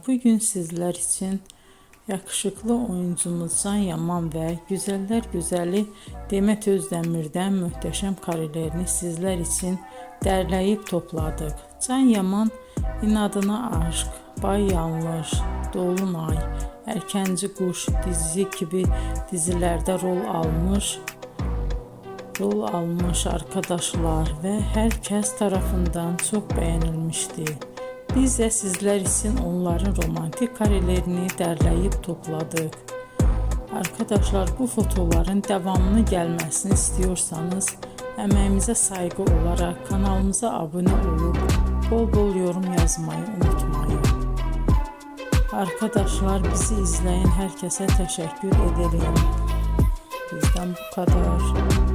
bugün sizler için yakışıklı oyuncumuz Can Yaman ve güzeller güzeli Demet Özdemir'den muhteşem karelerini sizler için derleyip topladık. Can Yaman İnadına Aşk, Bay Yanlış, Dolunay, Erkenci Kuş dizi gibi dizilerde rol almış arkadaşlar ve herkes tarafından çok beğenilmişti. Biz de sizler için onların romantik karelerini derleyip topladık. Arkadaşlar, bu fotoların devamını gelmesini istiyorsanız emeğimize saygı olarak kanalımıza abone olup bol bol yorum yazmayı unutmayın. Arkadaşlar, bizi izleyen herkese teşekkür ederim. Bizden bu kadar.